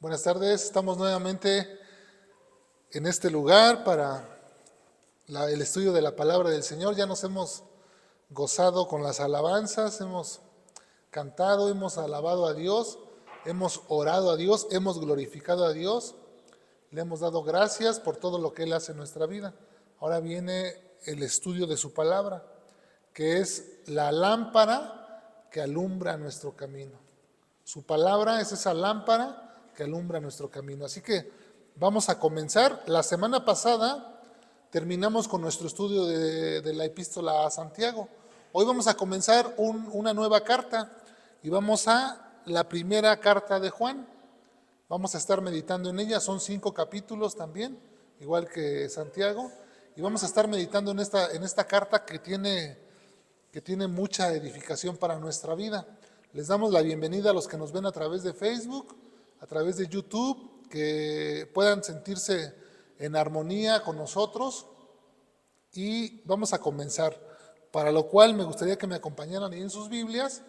Buenas tardes, estamos nuevamente en este lugar para el estudio de la palabra del Señor. Ya nos hemos gozado con las alabanzas, hemos cantado, hemos alabado a Dios, hemos orado a Dios, hemos glorificado a Dios, le hemos dado gracias por todo lo que Él hace en nuestra vida. Ahora viene el estudio de su palabra, que es la lámpara que alumbra nuestro camino. Su palabra es esa lámpara que alumbra nuestro camino. Así que vamos a comenzar. La semana pasada terminamos con nuestro estudio de la epístola a Santiago. Hoy vamos a comenzar una nueva carta y vamos a la primera carta de Juan. Vamos a estar meditando en ella, son 5 capítulos también, igual que Santiago, y vamos a estar meditando en esta carta que tiene mucha edificación para nuestra vida. Les damos la bienvenida a los que nos ven a través de Facebook, a través de YouTube, que puedan sentirse en armonía con nosotros, y vamos a comenzar, para lo cual me gustaría que me acompañaran ahí en sus Biblias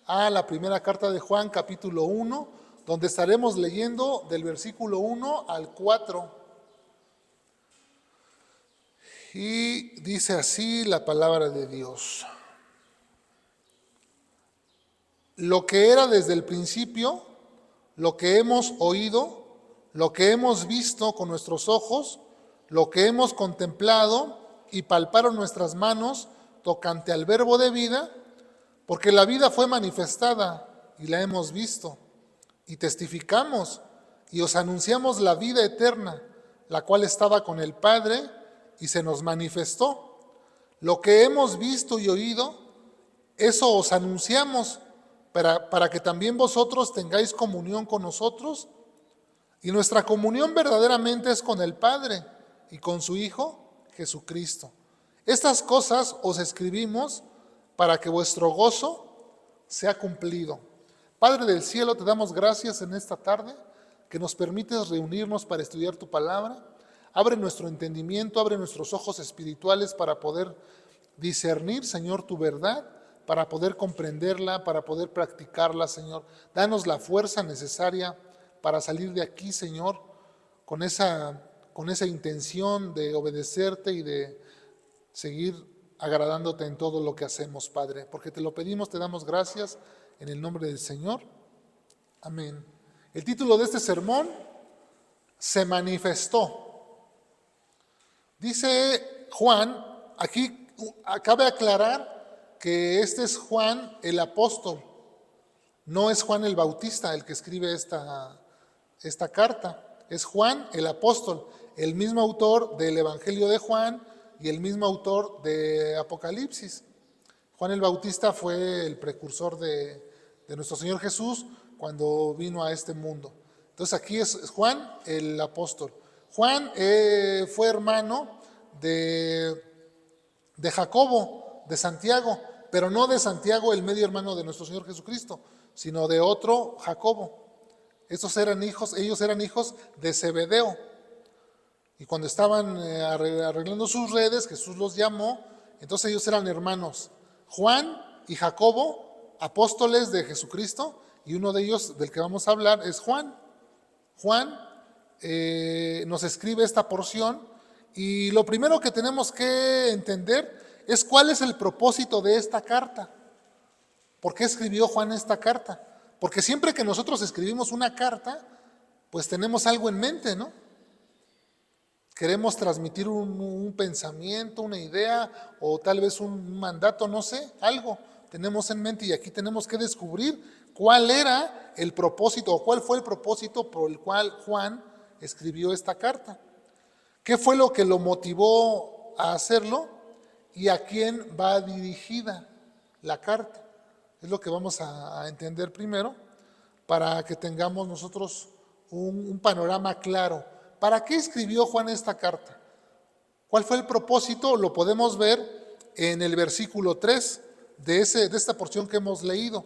a la primera carta de Juan, capítulo 1, donde estaremos leyendo del versículo 1 al 4. Y dice así la palabra de Dios. Lo que era desde el principio, lo que hemos oído, lo que hemos visto con nuestros ojos, lo que hemos contemplado y palparon nuestras manos tocante al verbo de vida, porque la vida fue manifestada y la hemos visto, y testificamos y os anunciamos la vida eterna, la cual estaba con el Padre y se nos manifestó. Lo que hemos visto y oído, eso os anunciamos, para que también vosotros tengáis comunión con nosotros. Y nuestra comunión verdaderamente es con el Padre y con su Hijo Jesucristo. Estas cosas os escribimos para que vuestro gozo sea cumplido. Padre del cielo, te damos gracias en esta tarde que nos permites reunirnos para estudiar tu palabra. Abre nuestro entendimiento, abre nuestros ojos espirituales para poder discernir, Señor, tu verdad, para poder comprenderla, para poder practicarla, Señor. Danos la fuerza necesaria para salir de aquí, Señor, con esa intención de obedecerte y de seguir agradándote en todo lo que hacemos, Padre. Porque te lo pedimos, te damos gracias en el nombre del Señor. Amén. El título de este sermón: Se manifestó. Dice Juan, aquí cabe aclarar que este es Juan el apóstol, no es Juan el Bautista el que escribe esta carta, es Juan el apóstol, el mismo autor del Evangelio de Juan y el mismo autor de Apocalipsis. Juan el Bautista fue el precursor de nuestro Señor Jesús cuando vino a este mundo. Entonces aquí es Juan el apóstol. Juan fue hermano de Jacobo, de Santiago, pero no de Santiago, el medio hermano de nuestro Señor Jesucristo, sino de otro Jacobo. Ellos eran hijos de Zebedeo. Y cuando estaban arreglando sus redes, Jesús los llamó, entonces ellos eran hermanos. Juan y Jacobo, apóstoles de Jesucristo, y uno de ellos del que vamos a hablar es Juan. Juan nos escribe esta porción, y lo primero que tenemos que entender es cuál es el propósito de esta carta. ¿Por qué escribió Juan esta carta? Porque siempre que nosotros escribimos una carta, pues tenemos algo en mente, ¿no? Queremos transmitir un pensamiento, una idea, o tal vez un mandato, no sé, algo tenemos en mente, y aquí tenemos que descubrir cuál era el propósito, o cuál fue el propósito por el cual Juan escribió esta carta. ¿Qué fue lo que lo motivó a hacerlo? ¿Y a quién va dirigida la carta? Es lo que vamos a entender primero, para que tengamos nosotros un panorama claro. ¿Para qué escribió Juan esta carta? ¿Cuál fue el propósito? Lo podemos ver en el versículo 3 de esta porción que hemos leído.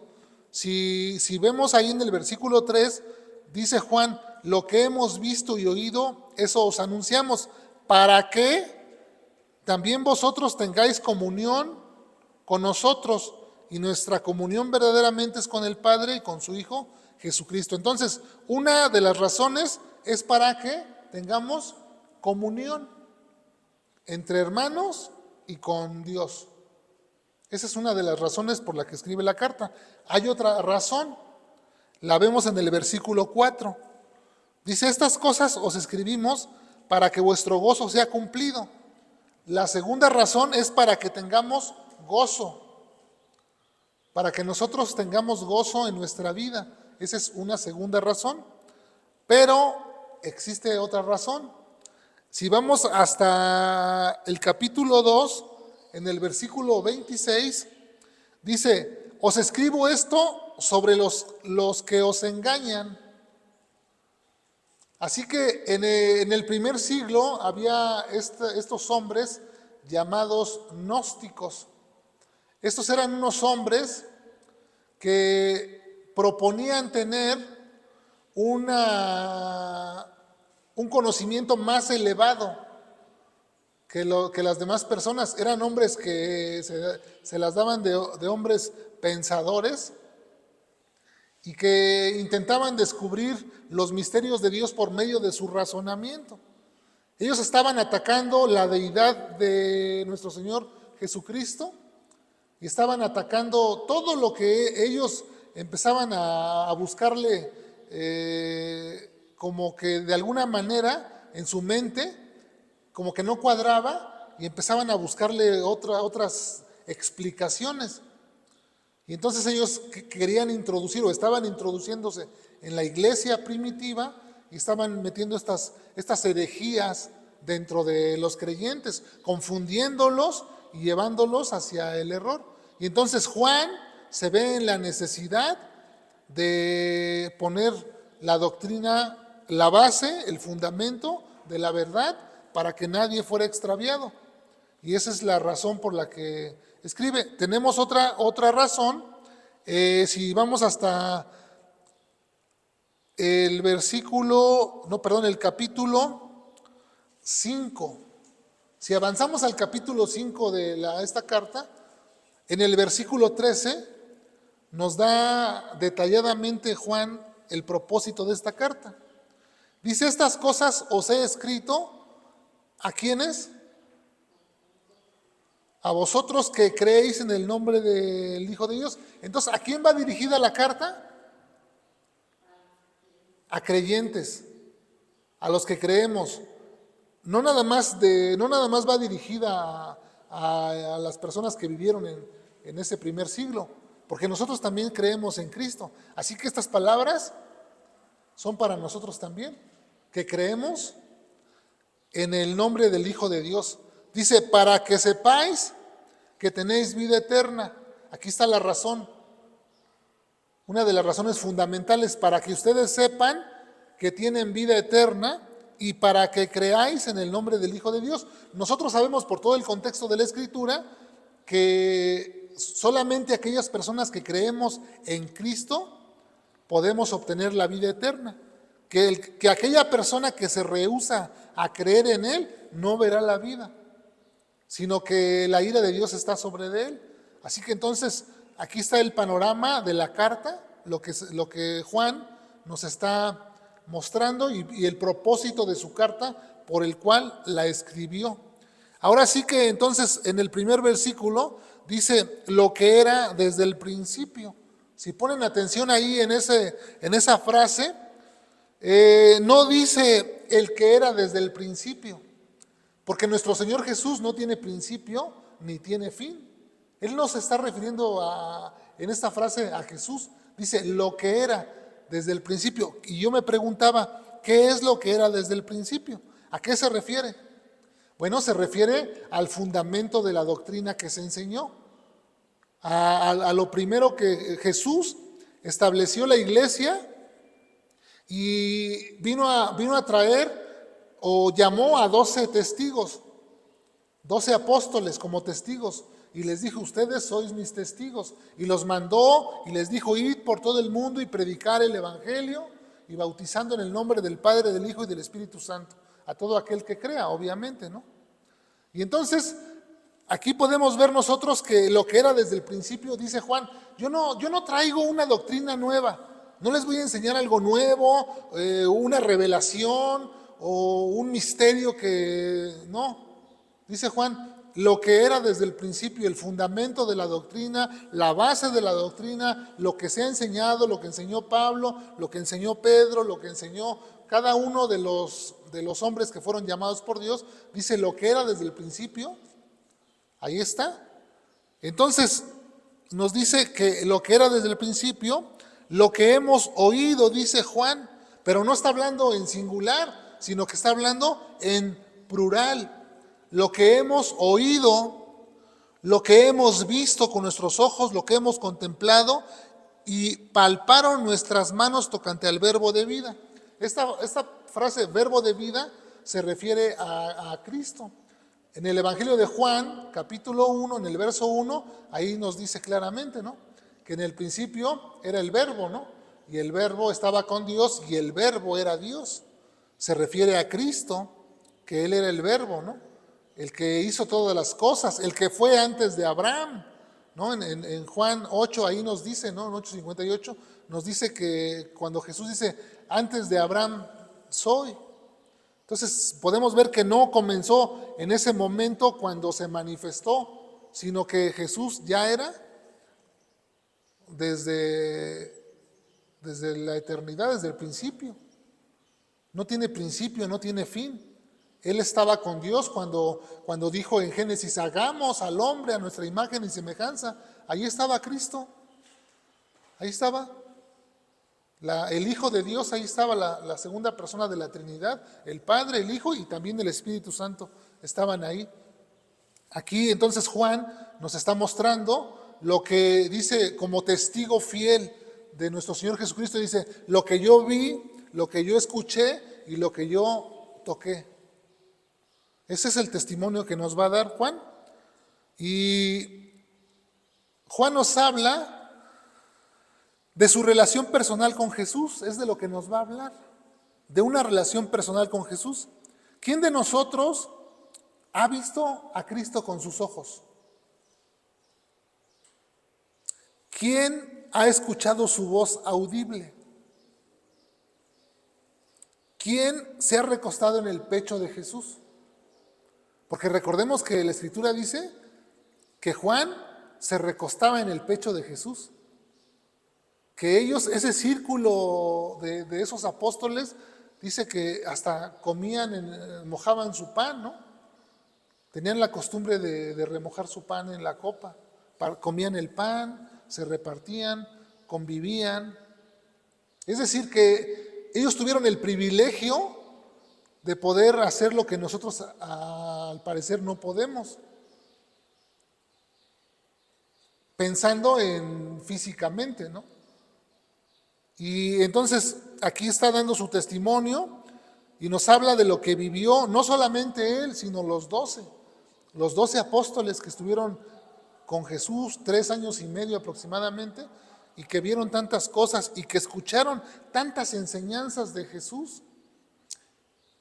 Si vemos ahí en el versículo 3, dice Juan: lo que hemos visto y oído, eso os anunciamos, para que también vosotros tengáis comunión con nosotros. Y nuestra comunión verdaderamente es con el Padre y con su Hijo Jesucristo. Entonces, una de las razones es para que tengamos comunión entre hermanos y con Dios. Esa es una de las razones por la que escribe la carta. Hay otra razón, la vemos en el versículo 4. Dice, estas cosas os escribimos para que vuestro gozo sea cumplido. La segunda razón es para que tengamos gozo, para que nosotros tengamos gozo en nuestra vida. Esa es una segunda razón. Pero existe otra razón. Si vamos hasta el capítulo 2, en el versículo 26, dice, os escribo esto sobre los que os engañan. Así que en el primer siglo había estos hombres llamados gnósticos. Estos eran unos hombres que proponían tener un conocimiento más elevado que las demás personas. Eran hombres que se las daban de hombres pensadores y que intentaban descubrir los misterios de Dios por medio de su razonamiento. Ellos estaban atacando la deidad de nuestro Señor Jesucristo y estaban atacando todo lo que ellos empezaban a buscarle, como que de alguna manera en su mente, como que no cuadraba, y empezaban a buscarle otras explicaciones. Y entonces ellos querían introducir o estaban introduciéndose en la iglesia primitiva y estaban metiendo estas herejías dentro de los creyentes, confundiéndolos y llevándolos hacia el error. Y entonces Juan se ve en la necesidad de poner la doctrina, la base, el fundamento de la verdad para que nadie fuera extraviado. Y esa es la razón por la que escribe. Tenemos otra razón, si vamos hasta el capítulo 5. Si avanzamos al capítulo 5 de esta carta, en el versículo 13 nos da detalladamente Juan el propósito de esta carta. Dice, estas cosas os he escrito, ¿a quiénes? A vosotros que creéis en el nombre del Hijo de Dios. Entonces, ¿a quién va dirigida la carta? A creyentes, a los que creemos. No nada más va dirigida a las personas que vivieron en ese primer siglo, porque nosotros también creemos en Cristo. Así que estas palabras son para nosotros también, que creemos en el nombre del Hijo de Dios. Dice, para que sepáis que tenéis vida eterna. Aquí está la razón. Una de las razones fundamentales, para que ustedes sepan que tienen vida eterna y para que creáis en el nombre del Hijo de Dios. Nosotros sabemos por todo el contexto de la Escritura que solamente aquellas personas que creemos en Cristo podemos obtener la vida eterna. Que aquella persona que se rehúsa a creer en Él no verá la vida, sino que la ira de Dios está sobre de él. Así que entonces aquí está el panorama de la carta, lo que Juan nos está mostrando y el propósito de su carta por el cual la escribió. Ahora sí que entonces en el primer versículo dice lo que era desde el principio. Si ponen atención ahí en esa frase, no dice el que era desde el principio, porque nuestro Señor Jesús no tiene principio ni tiene fin. Él no se está refiriendo en esta frase a Jesús. Dice lo que era desde el principio. Y yo me preguntaba, ¿qué es lo que era desde el principio? ¿A qué se refiere? Bueno, se refiere al fundamento de la doctrina que se enseñó. A lo primero que Jesús estableció la iglesia y vino a traer o llamó a 12 testigos, 12 apóstoles como testigos, y les dijo, ustedes sois mis testigos, y los mandó y les dijo, id por todo el mundo y predicar el evangelio y bautizando en el nombre del Padre, del Hijo y del Espíritu Santo, a todo aquel que crea, obviamente, ¿no? Y entonces aquí podemos ver nosotros que lo que era desde el principio, dice Juan, yo no traigo una doctrina nueva, No les voy a enseñar algo nuevo, una revelación o un misterio que no. Dice Juan, lo que era desde el principio, el fundamento de la doctrina, la base de la doctrina, lo que se ha enseñado, lo que enseñó Pablo, lo que enseñó Pedro, lo que enseñó cada uno de los hombres que fueron llamados por Dios, dice lo que era desde el principio, ahí está. Entonces nos dice que lo que era desde el principio, lo que hemos oído, dice Juan, pero no está hablando en singular, sino que está hablando en plural. Lo que hemos oído, lo que hemos visto con nuestros ojos, lo que hemos contemplado y palparon nuestras manos tocante al verbo de vida. Esta frase, verbo de vida, se refiere a Cristo. En el Evangelio de Juan, capítulo 1, en el verso 1, ahí nos dice claramente, ¿no? Que en el principio era el verbo, ¿no? Y el verbo estaba con Dios y el verbo era Dios. Se refiere a Cristo, que Él era el verbo, ¿no? El que hizo todas las cosas, el que fue antes de Abraham, ¿no? En Juan 8, ahí nos dice, ¿no? En 8:58, nos dice que cuando Jesús dice, antes de Abraham soy. Entonces podemos ver que no comenzó en ese momento cuando se manifestó, sino que Jesús ya era desde la eternidad, desde el principio. No tiene principio, no tiene fin. Él estaba con Dios cuando dijo en Génesis, hagamos al hombre a nuestra imagen y semejanza. Ahí estaba Cristo, ahí estaba. El Hijo de Dios, ahí estaba la segunda persona de la Trinidad, el Padre, el Hijo y también el Espíritu Santo estaban ahí. Aquí entonces Juan nos está mostrando lo que dice como testigo fiel de nuestro Señor Jesucristo, dice, lo que yo vi, lo que yo escuché y lo que yo toqué. Ese es el testimonio que nos va a dar Juan. Y Juan nos habla de su relación personal con Jesús, es de lo que nos va a hablar, de una relación personal con Jesús. ¿Quién de nosotros ha visto a Cristo con sus ojos? ¿Quién ha escuchado su voz audible? ¿Quién se ha recostado en el pecho de Jesús? Porque recordemos que la Escritura dice que Juan se recostaba en el pecho de Jesús. Que ellos, ese círculo de esos apóstoles, dice que hasta comían, mojaban su pan, ¿no? Tenían la costumbre de remojar su pan en la copa. Comían el pan, se repartían, convivían. Es decir, que ellos tuvieron el privilegio de poder hacer lo que nosotros al parecer no podemos. Pensando en físicamente, ¿no? Y entonces aquí está dando su testimonio y nos habla de lo que vivió, no solamente él, sino los 12 apóstoles que estuvieron con Jesús 3 años y medio aproximadamente y que vieron tantas cosas y que escucharon tantas enseñanzas de Jesús.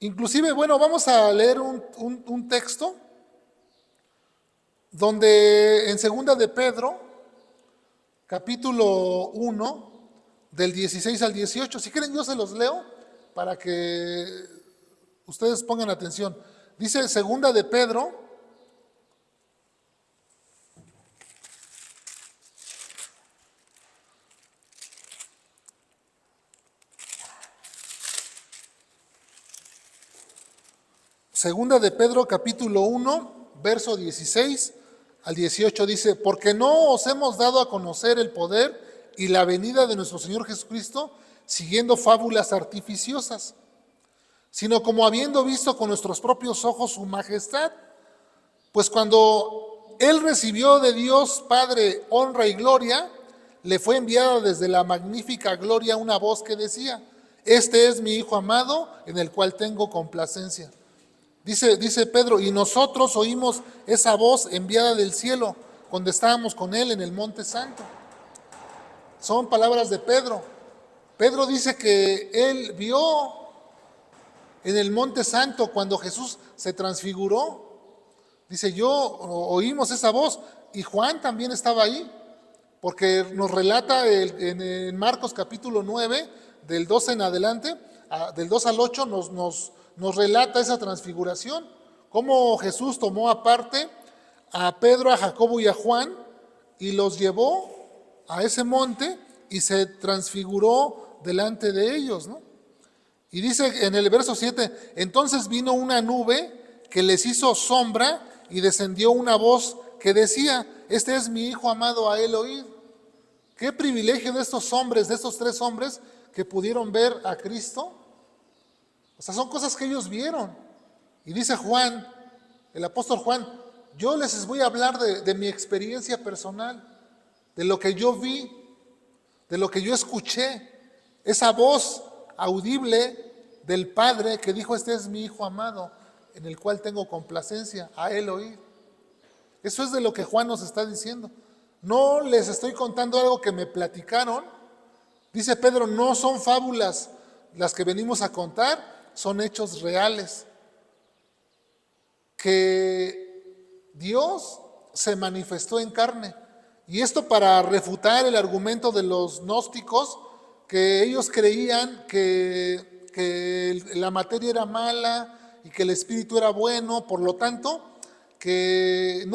Inclusive, bueno, vamos a leer un texto donde en 2 de Pedro, capítulo 1, del 16 al 18. Si quieren yo se los leo para que ustedes pongan atención. Dice 2 de Pedro, capítulo 1, verso 16 al 18 dice, porque no os hemos dado a conocer el poder y la venida de nuestro Señor Jesucristo siguiendo fábulas artificiosas, sino como habiendo visto con nuestros propios ojos su majestad, pues cuando Él recibió de Dios Padre honra y gloria, le fue enviada desde la magnífica gloria una voz que decía, este es mi Hijo amado en el cual tengo complacencia. Dice Pedro, y nosotros oímos esa voz enviada del cielo cuando estábamos con Él en el Monte Santo. Son palabras de Pedro. Pedro dice que él vio en el Monte Santo cuando Jesús se transfiguró. Dice, oímos esa voz y Juan también estaba ahí. porque nos relata en Marcos capítulo 9, del 12 en adelante, del 2 al 8, nos relata esa transfiguración, cómo Jesús tomó aparte a Pedro, a Jacobo y a Juan y los llevó a ese monte y se transfiguró delante de ellos, ¿no? Y dice en el verso 7, entonces vino una nube que les hizo sombra y descendió una voz que decía, este es mi hijo amado, a él oíd. Qué privilegio de estos hombres, de estos tres hombres que pudieron ver a Cristo. O sea, son cosas que ellos vieron. Y dice Juan, el apóstol Juan, yo les voy a hablar de mi experiencia personal, de lo que yo vi, de lo que yo escuché. Esa voz audible del Padre que dijo, este es mi hijo amado, en el cual tengo complacencia, a él oír. Eso es de lo que Juan nos está diciendo. No les estoy contando algo que me platicaron. Dice Pedro, no son fábulas las que venimos a contar, son hechos reales. Que Dios se manifestó en carne. Y esto para refutar el argumento de los gnósticos, que ellos creían que la materia era mala y que el espíritu era bueno, por lo tanto, que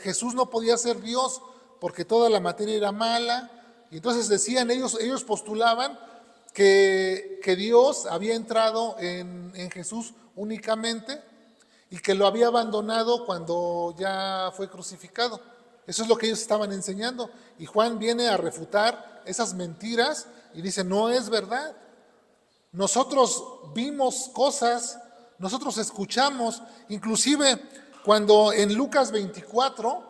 Jesús no podía ser Dios porque toda la materia era mala. Y entonces decían, ellos postulaban que Dios había entrado en Jesús únicamente y que lo había abandonado cuando ya fue crucificado. Eso es lo que ellos estaban enseñando. Y Juan viene a refutar esas mentiras y dice, no es verdad. Nosotros vimos cosas, nosotros escuchamos, inclusive cuando en Lucas 24,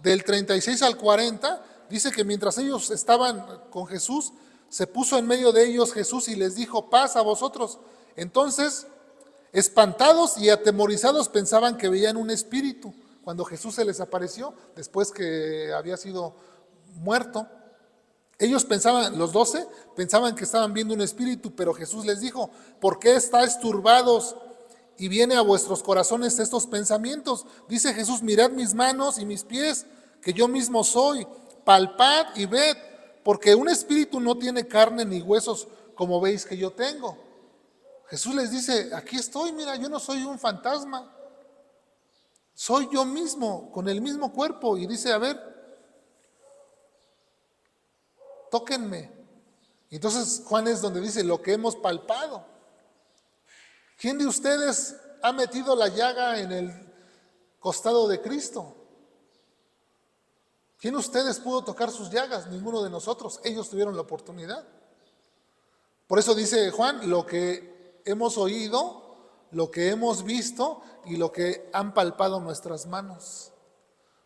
del 36 al 40, dice que mientras ellos estaban con Jesús, se puso en medio de ellos Jesús y les dijo, paz a vosotros. Entonces, espantados y atemorizados pensaban que veían un espíritu cuando Jesús se les apareció después que había sido muerto. Ellos pensaban, los 12, pensaban que estaban viendo un espíritu, pero Jesús les dijo, ¿por qué estáis turbados y viene a vuestros corazones estos pensamientos? Dice Jesús, mirad mis manos y mis pies, que yo mismo soy, palpad y ved, porque un espíritu no tiene carne ni huesos como veis que yo tengo. Jesús les dice, aquí estoy, mira, yo no soy un fantasma, soy yo mismo, con el mismo cuerpo. Y dice, a ver, tóquenme. Y entonces Juan es donde dice, lo que hemos palpado. ¿Quién de ustedes ha metido la llaga en el costado de Cristo? ¿Quién de ustedes pudo tocar sus llagas? Ninguno de nosotros. Ellos tuvieron la oportunidad. Por eso dice Juan, lo que hemos oído, lo que hemos visto y lo que han palpado nuestras manos,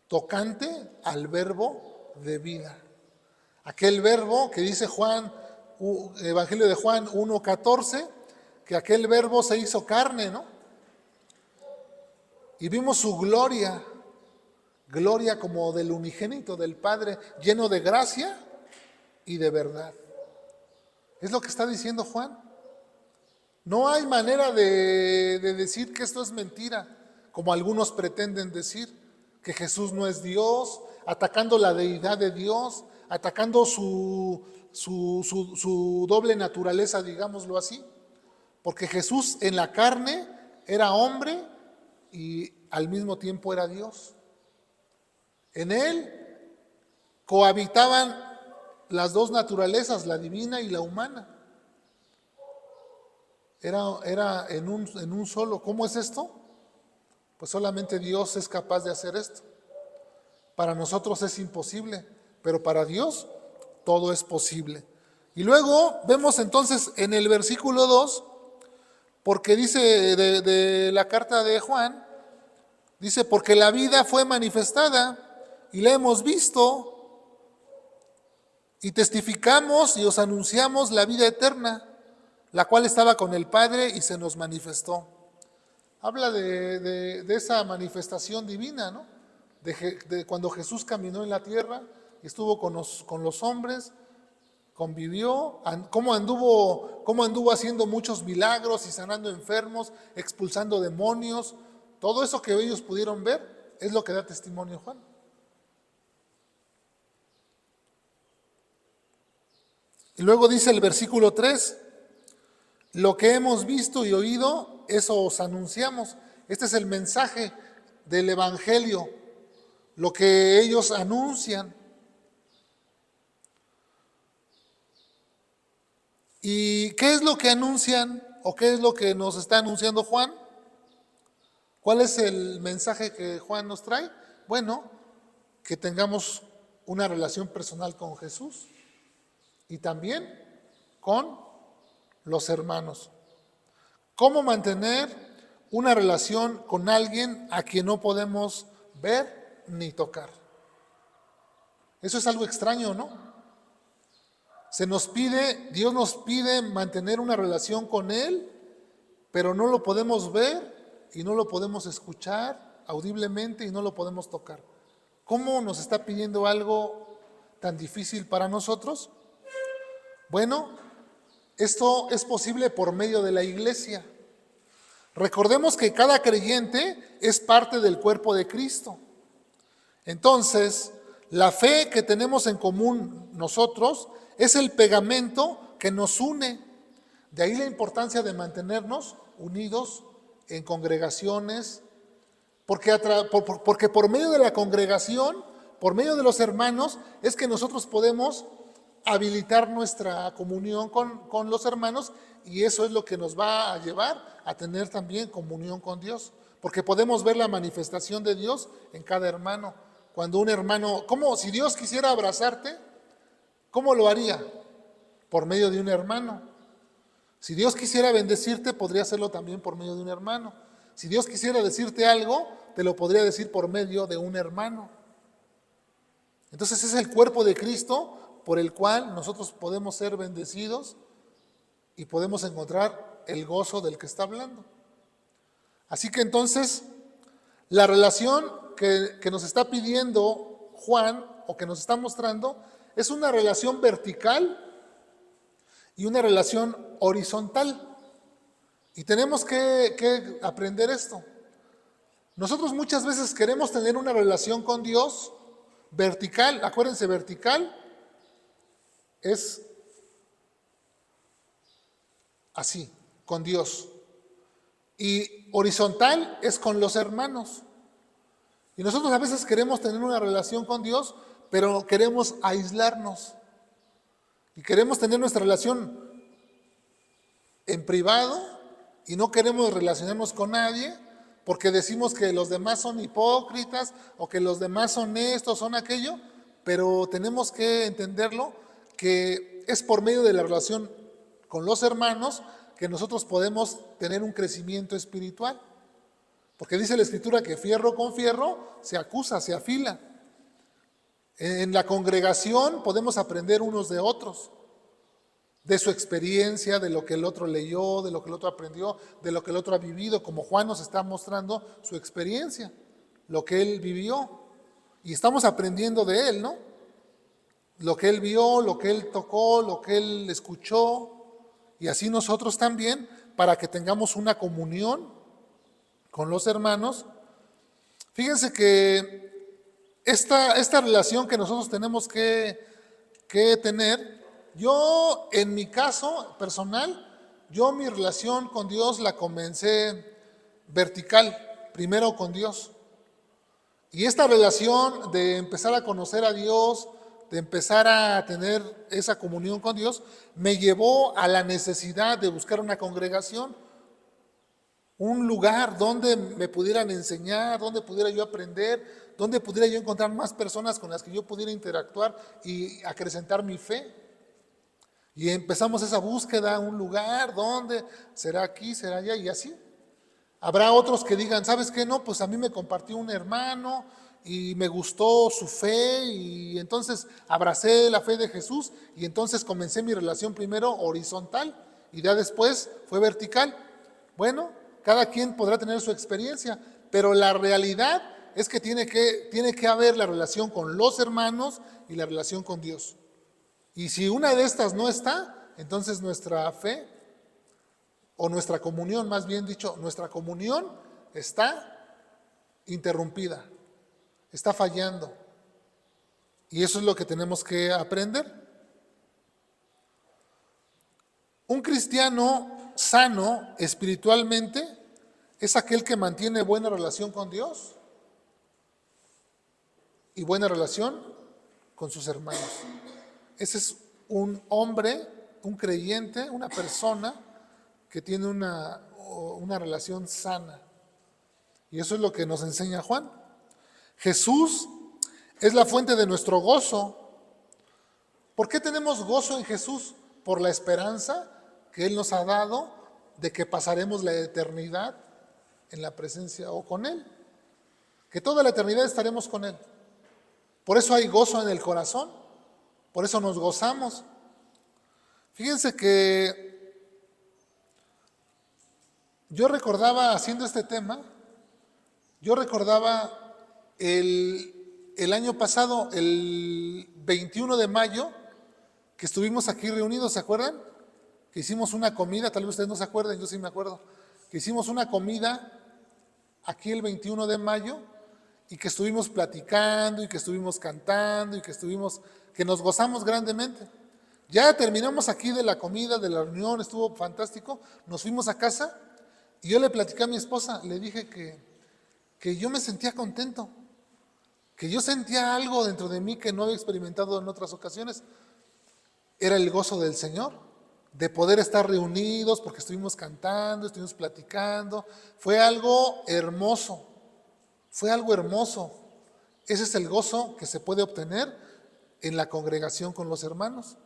tocante al verbo de vida. Aquel verbo que dice Juan, Evangelio de Juan 1:14, que aquel verbo se hizo carne, ¿no? Y vimos su gloria, gloria como del unigénito del Padre, lleno de gracia y de verdad. Es lo que está diciendo Juan. No hay manera de decir que esto es mentira, como algunos pretenden decir, que Jesús no es Dios, atacando la deidad de Dios, atacando su doble naturaleza, digámoslo así. Porque Jesús en la carne era hombre y al mismo tiempo era Dios. En él cohabitaban las dos naturalezas, la divina y la humana. Era en un solo. ¿Cómo es esto? Pues solamente Dios es capaz de hacer esto. Para nosotros es imposible, pero para Dios todo es posible. Y luego vemos entonces en el versículo 2, porque dice de la carta de Juan, dice, porque la vida fue manifestada y la hemos visto y testificamos y os anunciamos la vida eterna, la cual estaba con el Padre y se nos manifestó. Habla de esa manifestación divina, ¿no? De cuando Jesús caminó en la tierra y estuvo con los hombres, convivió, cómo anduvo haciendo muchos milagros y sanando enfermos, expulsando demonios. Todo eso que ellos pudieron ver es lo que da testimonio Juan. Y luego dice el versículo 3, lo que hemos visto y oído, eso os anunciamos. Este es el mensaje del Evangelio, lo que ellos anuncian. ¿Y qué es lo que anuncian o qué es lo que nos está anunciando Juan? ¿Cuál es el mensaje que Juan nos trae? Bueno, que tengamos una relación personal con Jesús y también con los hermanos. ¿Cómo mantener una relación con alguien a quien no podemos ver ni tocar? Eso es algo extraño, ¿no? Dios nos pide mantener una relación con Él, pero no lo podemos ver y no lo podemos escuchar audiblemente y no lo podemos tocar. ¿Cómo nos está pidiendo algo tan difícil para nosotros? Bueno, esto es posible por medio de la iglesia. Recordemos que cada creyente es parte del cuerpo de Cristo. Entonces, la fe que tenemos en común nosotros es el pegamento que nos une. De ahí la importancia de mantenernos unidos en congregaciones, porque por medio de la congregación, por medio de los hermanos, es que nosotros podemos habilitar nuestra comunión con los hermanos, y eso es lo que nos va a llevar a tener también comunión con Dios, porque podemos ver la manifestación de Dios en cada hermano. Cuando un hermano, como si Dios quisiera abrazarte, ¿cómo lo haría? Por medio de un hermano. Si Dios quisiera bendecirte, podría hacerlo también por medio de un hermano. Si Dios quisiera decirte algo, te lo podría decir por medio de un hermano. Entonces es el cuerpo de Cristo por el cual nosotros podemos ser bendecidos y podemos encontrar el gozo del que está hablando. Así que entonces, la relación que nos está pidiendo Juan, o que nos está mostrando, es una relación vertical y una relación horizontal. Y tenemos que aprender esto. Nosotros muchas veces queremos tener una relación con Dios vertical. Acuérdense, vertical es así, con Dios. Y horizontal es con los hermanos. Y nosotros a veces queremos tener una relación con Dios, pero queremos aislarnos. Y queremos tener nuestra relación en privado y no queremos relacionarnos con nadie porque decimos que los demás son hipócritas o que los demás son esto, son aquello, pero tenemos que entenderlo que es por medio de la relación con los hermanos que nosotros podemos tener un crecimiento espiritual. Porque dice la Escritura que fierro con fierro se acusa, se afila. En la congregación podemos aprender unos de otros, de su experiencia, de lo que el otro leyó, de lo que el otro aprendió, de lo que el otro ha vivido, como Juan nos está mostrando su experiencia, lo que él vivió. Y estamos aprendiendo de él, ¿no? Lo que él vio, lo que él tocó, lo que él escuchó, y así nosotros también, para que tengamos una comunión con los hermanos. Fíjense que esta relación que nosotros tenemos que tener, yo en mi caso personal, yo mi relación con Dios la comencé vertical, primero con Dios. Y esta relación de empezar a conocer a Dios, de empezar a tener esa comunión con Dios, me llevó a la necesidad de buscar una congregación, un lugar donde me pudieran enseñar, donde pudiera yo aprender, donde pudiera yo encontrar más personas con las que yo pudiera interactuar y acrecentar mi fe. Y empezamos esa búsqueda, un lugar, donde será aquí, será allá, y así. Habrá otros que digan, ¿sabes qué? No, pues a mí me compartió un hermano y me gustó su fe y entonces abracé la fe de Jesús y entonces comencé mi relación primero horizontal y ya después fue vertical. Bueno, cada quien podrá tener su experiencia, pero la realidad es que tiene que haber la relación con los hermanos y la relación con Dios. Y si una de estas no está, entonces nuestra fe, o nuestra comunión, más bien dicho, nuestra comunión está interrumpida, está fallando. Y eso es lo que tenemos que aprender. Un cristiano sano espiritualmente es aquel que mantiene buena relación con Dios y buena relación con sus hermanos. Ese es un hombre, un creyente, una persona que tiene una relación sana. Y eso es lo que nos enseña Juan. Jesús es la fuente de nuestro gozo. ¿Por qué tenemos gozo en Jesús? Por la esperanza que Él nos ha dado de que pasaremos la eternidad en la presencia o con Él. Que toda la eternidad estaremos con Él. Por eso hay gozo en el corazón. Por eso nos gozamos. Fíjense que yo recordaba, haciendo este tema, yo recordaba el año pasado, el 21 de mayo, que estuvimos aquí reunidos, ¿se acuerdan? Que hicimos una comida, tal vez ustedes no se acuerden, yo sí me acuerdo, que hicimos una comida aquí el 21 de mayo y que estuvimos platicando y que estuvimos cantando y que nos gozamos grandemente. Ya terminamos aquí de la comida, de la reunión, estuvo fantástico, nos fuimos a casa y yo le platicé a mi esposa, le dije que yo me sentía contento, que yo sentía algo dentro de mí que no había experimentado en otras ocasiones. Era el gozo del Señor, de poder estar reunidos porque estuvimos cantando, estuvimos platicando. Fue algo hermoso, fue algo hermoso. Ese es el gozo que se puede obtener en la congregación con los hermanos.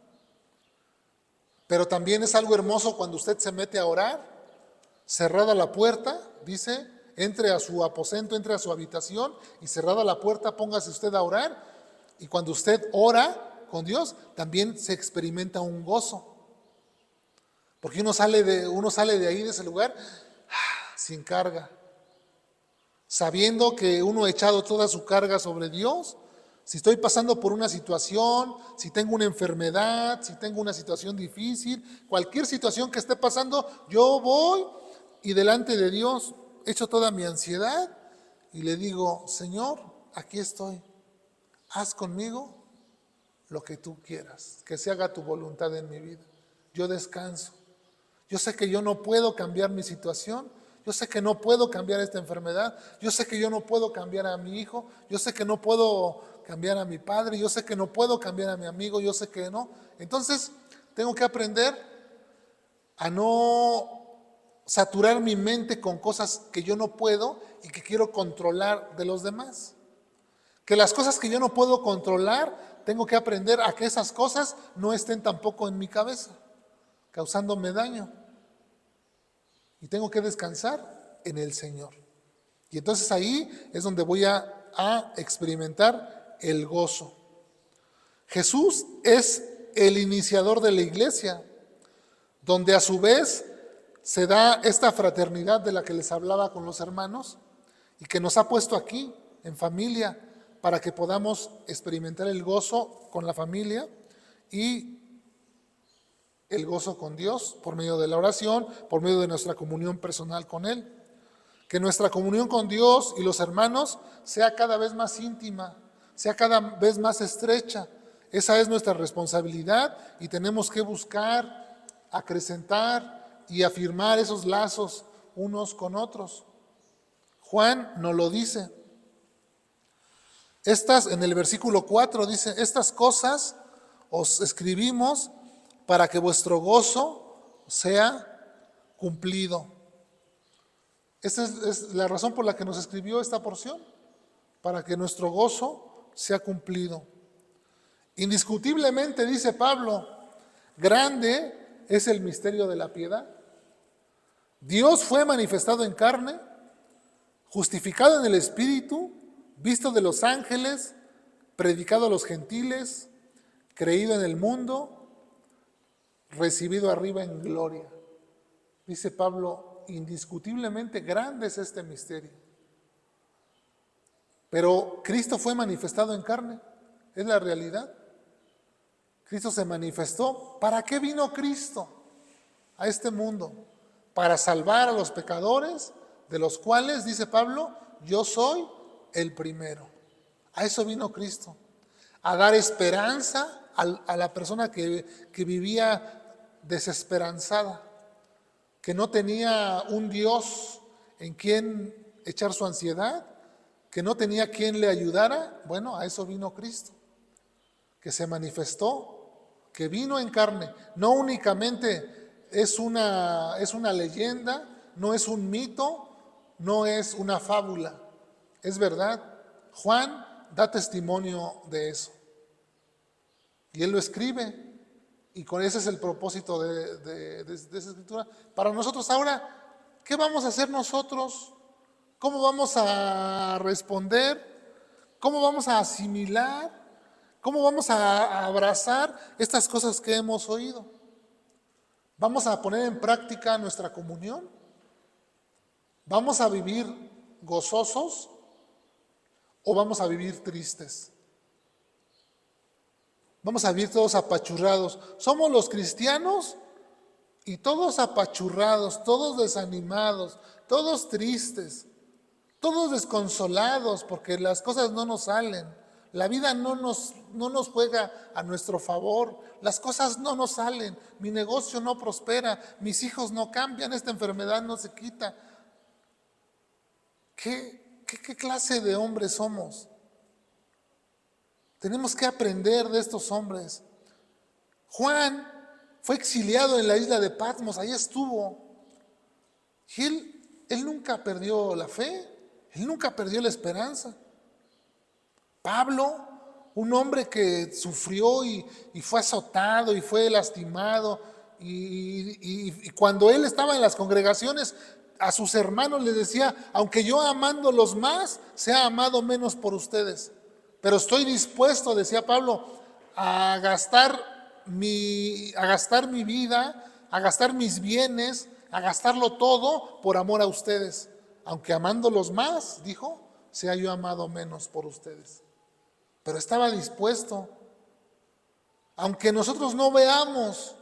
Pero también es algo hermoso cuando usted se mete a orar, cerrada la puerta, dice, entre a su aposento, entre a su habitación y cerrada la puerta, póngase usted a orar. Y cuando usted ora con Dios, también se experimenta un gozo. Porque uno sale de ahí, de ese lugar, sin carga. Sabiendo que uno ha echado toda su carga sobre Dios. Si estoy pasando por una situación, si tengo una enfermedad, si tengo una situación difícil, cualquier situación que esté pasando, yo voy y delante de Dios echo toda mi ansiedad y le digo, Señor, aquí estoy, haz conmigo lo que tú quieras, que se haga tu voluntad en mi vida. Yo descanso. Yo sé que yo no puedo cambiar mi situación, yo sé que no puedo cambiar esta enfermedad, yo sé que yo no puedo cambiar a mi hijo, yo sé que no puedo cambiar a mi padre, yo sé que no puedo cambiar a mi amigo, yo sé que no. Entonces, tengo que aprender a no saturar mi mente con cosas que yo no puedo y que quiero controlar de los demás. Que las cosas que yo no puedo controlar, tengo que aprender a que esas cosas no estén tampoco en mi cabeza, causándome daño. Y tengo que descansar en el Señor. Y entonces ahí es donde voy a experimentar el gozo. Jesús es el iniciador de la iglesia, donde a su vez se da esta fraternidad de la que les hablaba con los hermanos y que nos ha puesto aquí en familia para que podamos experimentar el gozo con la familia y el gozo con Dios por medio de la oración, por medio de nuestra comunión personal con Él. Que nuestra comunión con Dios y los hermanos sea cada vez más íntima, sea cada vez más estrecha. Esa es nuestra responsabilidad y tenemos que buscar, acrecentar y afirmar esos lazos unos con otros. Juan nos lo dice. En el versículo 4 dice, estas cosas os escribimos para que vuestro gozo sea cumplido. Esta es la razón por la que nos escribió esta porción, para que nuestro gozo sea cumplido. Indiscutiblemente, dice Pablo, grande es el misterio de la piedad. Dios fue manifestado en carne, justificado en el Espíritu, visto de los ángeles, predicado a los gentiles, creído en el mundo, recibido arriba en gloria. Dice Pablo, indiscutiblemente grande es este misterio. Pero Cristo fue manifestado en carne, es la realidad. Cristo se manifestó. ¿Para qué vino Cristo a este mundo? Para salvar a los pecadores, de los cuales, dice Pablo, yo soy el primero. A eso vino Cristo, a dar esperanza a la persona que vivía desesperanzada, que no tenía un Dios en quien echar su ansiedad, que no tenía quien le ayudara. Bueno, a eso vino Cristo, que se manifestó, que vino en carne. No únicamente es una leyenda, no es un mito, no es una fábula, es verdad. Juan da testimonio de eso. Y él lo escribe. Y con ese es el propósito de esa escritura. Para nosotros ahora, ¿qué vamos a hacer nosotros? ¿Cómo vamos a responder? ¿Cómo vamos a asimilar? ¿Cómo vamos a abrazar estas cosas que hemos oído? ¿Vamos a poner en práctica nuestra comunión? ¿Vamos a vivir gozosos o vamos a vivir tristes? Vamos a vivir todos apachurrados. Somos los cristianos y todos apachurrados, todos desanimados, todos tristes, todos desconsolados porque las cosas no nos salen. La vida no nos juega a nuestro favor. Las cosas no nos salen. Mi negocio no prospera. Mis hijos no cambian. Esta enfermedad no se quita. ¿Qué clase de hombres somos? Tenemos que aprender de estos hombres. Juan fue exiliado en la isla de Patmos, ahí estuvo. Y él nunca perdió la fe, él nunca perdió la esperanza. Pablo, un hombre que sufrió y fue azotado y fue lastimado, y cuando él estaba en las congregaciones, a sus hermanos les decía, aunque yo amándolos más, sea amado menos por ustedes. Pero estoy dispuesto, decía Pablo, a gastar mi vida, a gastar mis bienes, a gastarlo todo por amor a ustedes. Aunque amándolos más, dijo, sea yo amado menos por ustedes. Pero estaba dispuesto. Aunque nosotros no veamos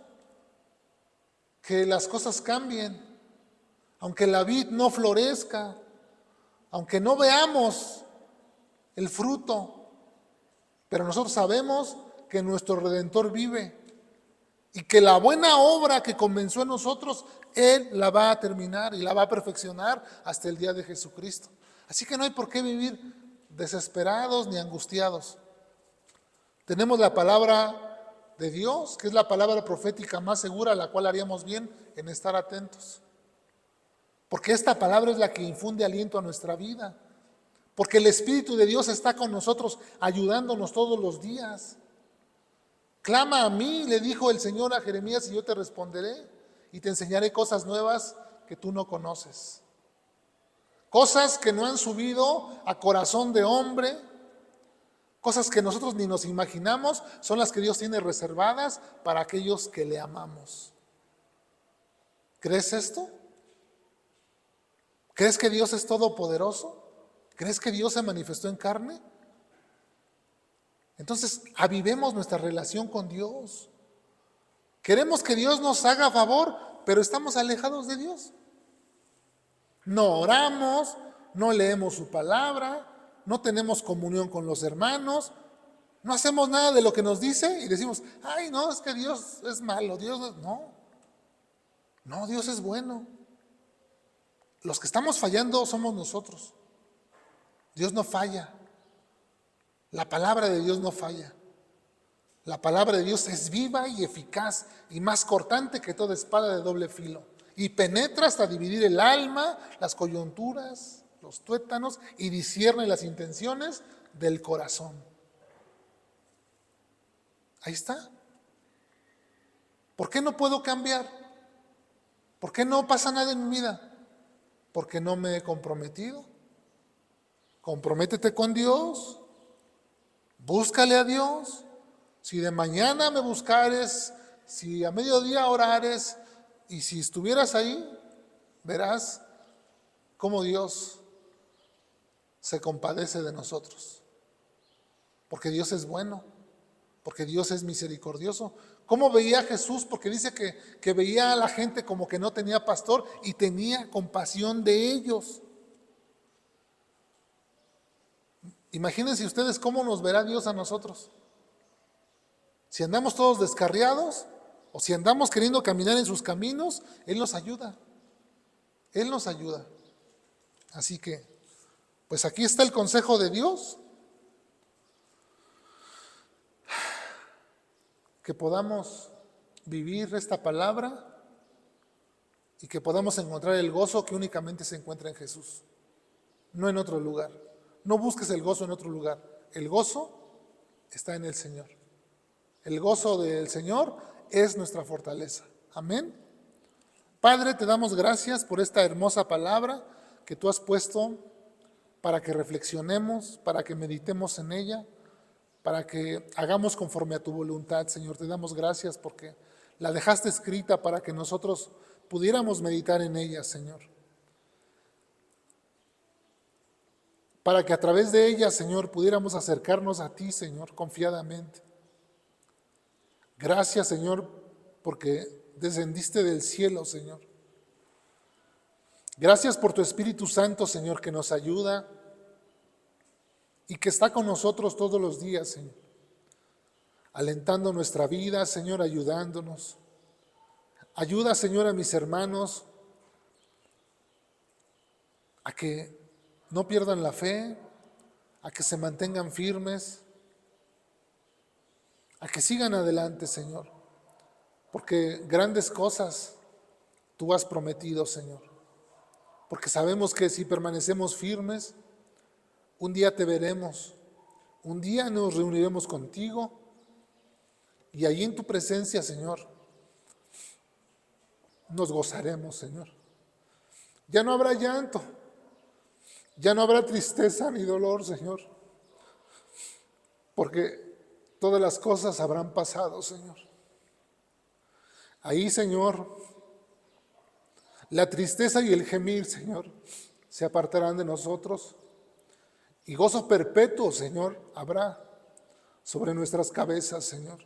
que las cosas cambien, aunque la vid no florezca, aunque no veamos el fruto, pero nosotros sabemos que nuestro Redentor vive y que la buena obra que comenzó en nosotros, Él la va a terminar y la va a perfeccionar hasta el día de Jesucristo. Así que no hay por qué vivir desesperados ni angustiados. Tenemos la palabra de Dios, que es la palabra profética más segura, a la cual haríamos bien en estar atentos. Porque esta palabra es la que infunde aliento a nuestra vida. Porque el Espíritu de Dios está con nosotros, ayudándonos todos los días. Clama a mí, le dijo el Señor a Jeremías, y yo te responderé y te enseñaré cosas nuevas que tú no conoces. Cosas que no han subido a corazón de hombre, cosas que nosotros ni nos imaginamos, son las que Dios tiene reservadas para aquellos que le amamos. ¿Crees esto? ¿Crees que Dios es todopoderoso? ¿Crees que Dios se manifestó en carne? Entonces, avivemos nuestra relación con Dios. Queremos que Dios nos haga favor, pero estamos alejados de Dios. No oramos, no leemos su palabra, no tenemos comunión con los hermanos, no hacemos nada de lo que nos dice y decimos, ay, no, es que Dios es malo, no, Dios es bueno. Los que estamos fallando somos nosotros. Dios no falla. La palabra de Dios no falla. La palabra de Dios es viva y eficaz y más cortante que toda espada de doble filo. Y penetra hasta dividir el alma, las coyunturas, los tuétanos y discierne las intenciones del corazón. Ahí está. ¿Por qué no puedo cambiar? ¿Por qué no pasa nada en mi vida? Porque no me he comprometido. Comprométete con Dios, búscale a Dios. Si de mañana me buscares, si a mediodía orares y si estuvieras ahí, verás cómo Dios se compadece de nosotros. Porque Dios es bueno, porque Dios es misericordioso. ¿Cómo veía a Jesús? Porque dice que veía a la gente como que no tenía pastor y tenía compasión de ellos. Imagínense ustedes cómo nos verá Dios a nosotros. Si andamos todos descarriados, o si andamos queriendo caminar en sus caminos, Él nos ayuda. Él nos ayuda. Así que, pues aquí está el consejo de Dios. Que podamos vivir esta palabra y que podamos encontrar el gozo que únicamente se encuentra en Jesús, no en otro lugar. No busques el gozo en otro lugar. El gozo está en el Señor. El gozo del Señor es nuestra fortaleza. Amén. Padre, te damos gracias por esta hermosa palabra que tú has puesto para que reflexionemos, para que meditemos en ella, para que hagamos conforme a tu voluntad, Señor. Te damos gracias porque la dejaste escrita para que nosotros pudiéramos meditar en ella, Señor. Para que a través de ella, Señor, pudiéramos acercarnos a ti, Señor, confiadamente. Gracias, Señor, porque descendiste del cielo, Señor. Gracias por tu Espíritu Santo, Señor, que nos ayuda y que está con nosotros todos los días, Señor. Alentando nuestra vida, Señor, ayudándonos. Ayuda, Señor, a mis hermanos a que no pierdan la fe, a que se mantengan firmes, a que sigan adelante, Señor, porque grandes cosas tú has prometido, Señor, porque sabemos que si permanecemos firmes, un día te veremos, un día nos reuniremos contigo y allí en tu presencia, Señor, nos gozaremos, Señor. Ya no habrá llanto, ya no habrá tristeza ni dolor, Señor, porque todas las cosas habrán pasado, Señor. Ahí, Señor, la tristeza y el gemir, Señor, se apartarán de nosotros y gozo perpetuo, Señor, habrá sobre nuestras cabezas, Señor.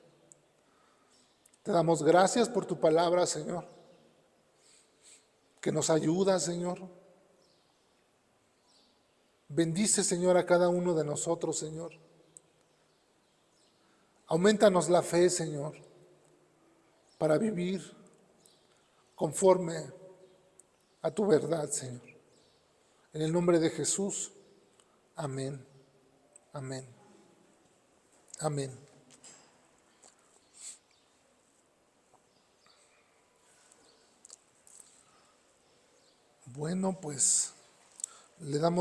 Te damos gracias por tu palabra, Señor, que nos ayuda, Señor. Bendice, Señor, a cada uno de nosotros, Señor. Aumentanos la fe, Señor, para vivir conforme a tu verdad, Señor. En el nombre de Jesús, amén, amén, amén. Bueno, pues le damos